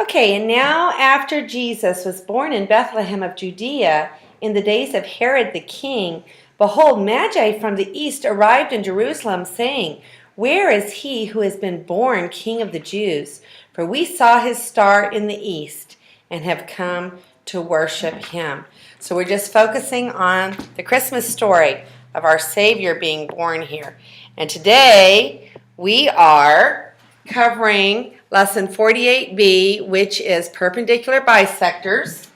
Okay, and now after Jesus was born in Bethlehem of Judea in the days of Herod the king, behold, Magi from the east arrived in Jerusalem, saying, Where is he who has been born King of the Jews? For we saw his star in the east and have come to worship him. So we're just focusing on the Christmas story of our Savior being born here. And today we are covering lesson 48B, which is perpendicular bisectors.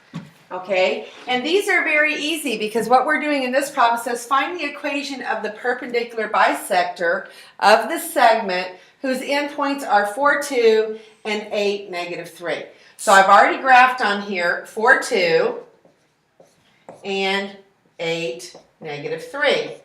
Okay, and these are very easy because what we're doing in this problem says find the equation of the perpendicular bisector of the segment whose endpoints are 4, 2, and 8, negative 3. So I've already graphed on here 4, 2, and 8, negative 3.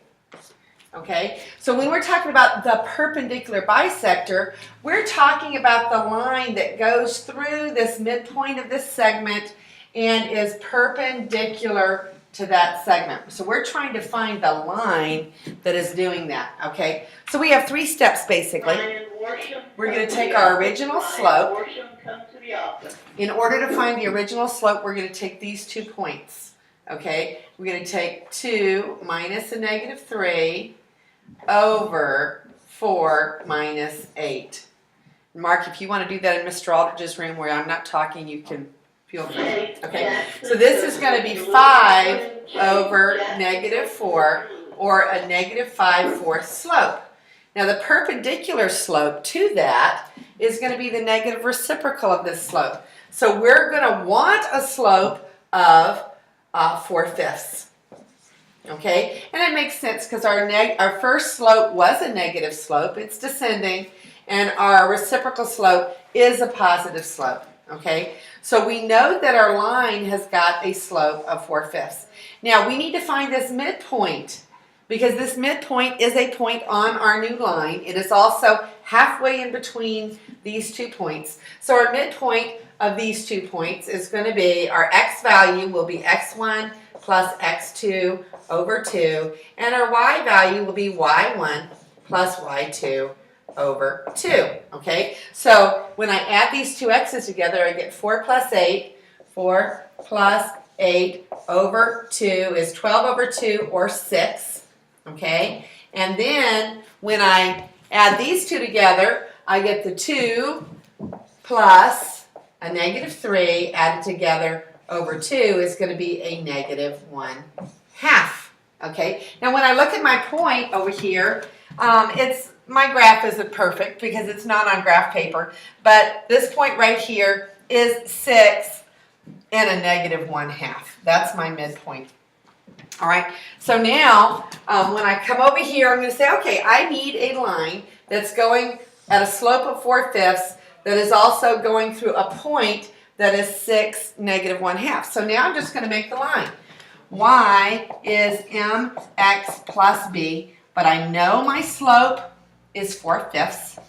Okay, so when we're talking about the perpendicular bisector, we're talking about the line that goes through this midpoint of this segment and is perpendicular to that segment. So we're trying to find the line that is doing that, okay? So we have 3 steps basically. We're going to take our original slope. In order to find the original slope, we're going to take these 2 points, okay? We're going to take 2 minus a negative 3 over 4 minus 8. Mark, if you want to do that in Mr. Aldridge's room where I'm not talking, you can feel free. Okay, so this is going to be 5 over negative 4, or a negative 5/4 slope. Now the perpendicular slope to that is going to be the negative reciprocal of this slope. So we're going to want a slope of 4/5. Okay, and it makes sense because our first slope was a negative slope. It's descending, and our reciprocal slope is a positive slope. Okay, so we know that our line has got a slope of 4/5. Now we need to find this midpoint because this midpoint is a point on our new line. It is also halfway in between these 2 points. So our midpoint of these 2 points is going to be, our x value will be x1 plus x2 over 2, and our y value will be y1 plus y2 over 2, okay? So when I add these 2 x's together, I get 4 plus 8. 4 plus 8 over 2 is 12 over 2, or 6, okay? And then when I add these 2 together, I get the 2 plus a negative 3 added together over 2 is going to be a negative 1/2, okay? Now when I look at my point over here, my graph isn't perfect because it's not on graph paper, but this point right here is 6 and a negative 1/2. That's my midpoint. All right, so now when I come over here, I'm going to say, okay, I need a line that's going at a slope of 4/5 that is also going through a point that is 6, negative 1/2. So now I'm just going to make the line. Y is mx plus b, but I know my slope is 4/5.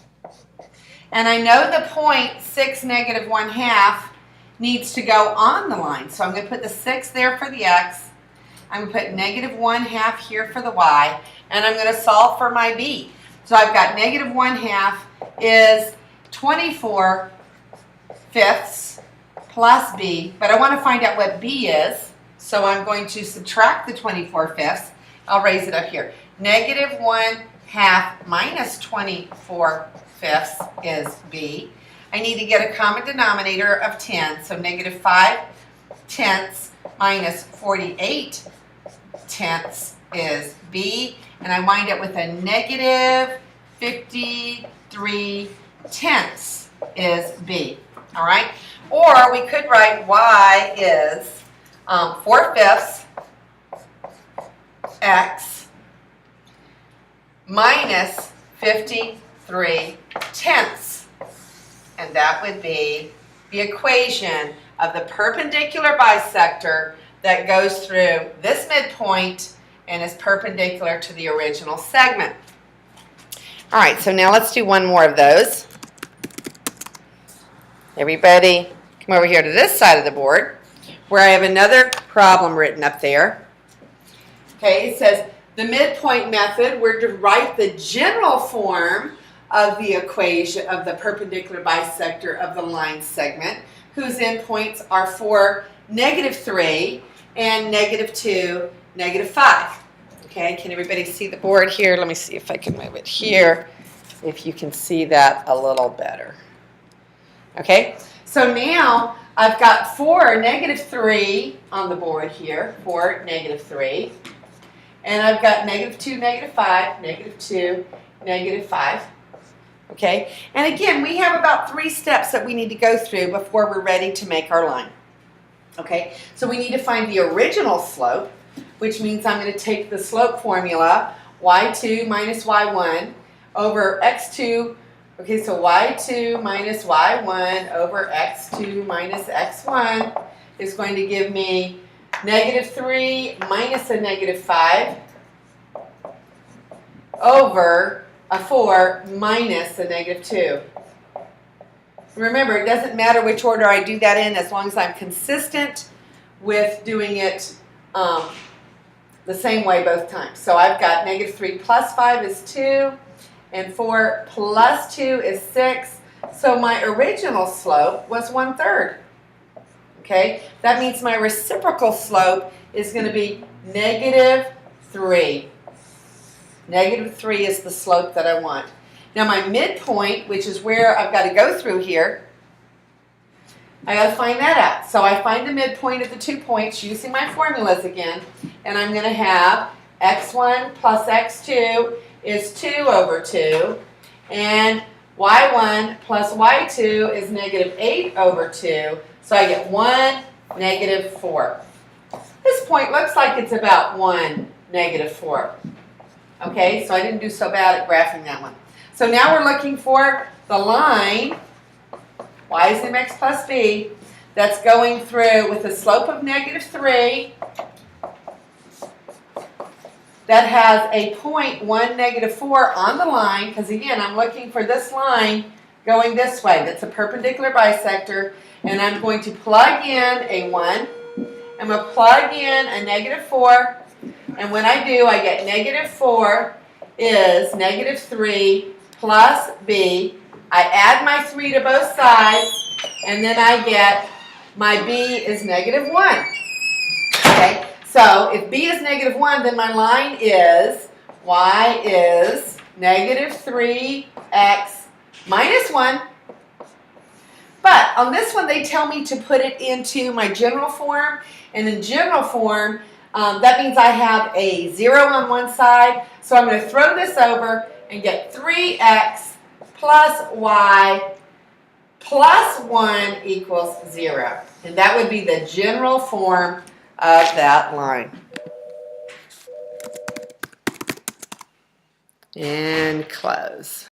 And I know the point 6, negative 1/2 needs to go on the line. So I'm going to put the 6 there for the x. I'm going to put negative 1/2 here for the y. And I'm going to solve for my b. So I've got negative 1/2 is 24/5 plus b. But I want to find out what b is. So I'm going to subtract the 24/5. I'll raise it up here. Negative 1/2 minus 24/5 is b. I need to get a common denominator of 10. So negative 5/10 minus 48/10 is b. And I wind up with a negative 53/10 is b. All right? Or we could write y is 4/5 x minus 53/10. And that would be the equation of the perpendicular bisector that goes through this midpoint and is perpendicular to the original segment. All right, so now let's do one more of those. Everybody come over here to this side of the board where I have another problem written up there. Okay, it says the midpoint method, we're to write the general form of the equation of the perpendicular bisector of the line segment, whose endpoints are 4, -3, and -2, -5. Okay, can everybody see the board here? Let me see if I can move it here, if you can see that a little better. Okay, so now I've got 4, -3 on the board here, 4, -3. And I've got -2, -5, -2, -5. Okay, and again, we have about 3 steps that we need to go through before we're ready to make our line. Okay, so we need to find the original slope, which means I'm going to take the slope formula, y2 minus y1 over x2. Okay, so y2 minus y1 over x2 minus x1 is going to give me -3 minus a -5 over a 4 minus a -2. Remember, it doesn't matter which order I do that in as long as I'm consistent with doing it the same way both times. So I've got -3 plus 5 is 2, and 4 plus 2 is 6. So my original slope was 1/3. Okay, that means my reciprocal slope is going to be -3. -3 is the slope that I want. Now my midpoint, which is where I've got to go through here, I got to find that out. So I find the midpoint of the 2 points using my formulas again, and I'm going to have x1 plus x2 is 2 over 2, and y1 plus y2 is -8 over 2, so I get 1, -4. This point looks like it's about 1, -4. Okay, so I didn't do so bad at graphing that one. So now we're looking for the line, y is mx plus b, that's going through with a slope of -3 that has a point 1, -4 on the line, because again, I'm looking for this line going this way. That's a perpendicular bisector, and I'm going to plug in a 1. I'm going to plug in a -4, and when I do, I get -4 is -3 plus b. I add my 3 to both sides, and then I get my b is -1. Okay, so if b is -1, then my line is y is -3x minus 1. But on this one, they tell me to put it into my general form, and in general form, that means I have a 0 on one side, so I'm going to throw this over and get 3x plus y plus 1 equals 0. And that would be the general form of that line. And close.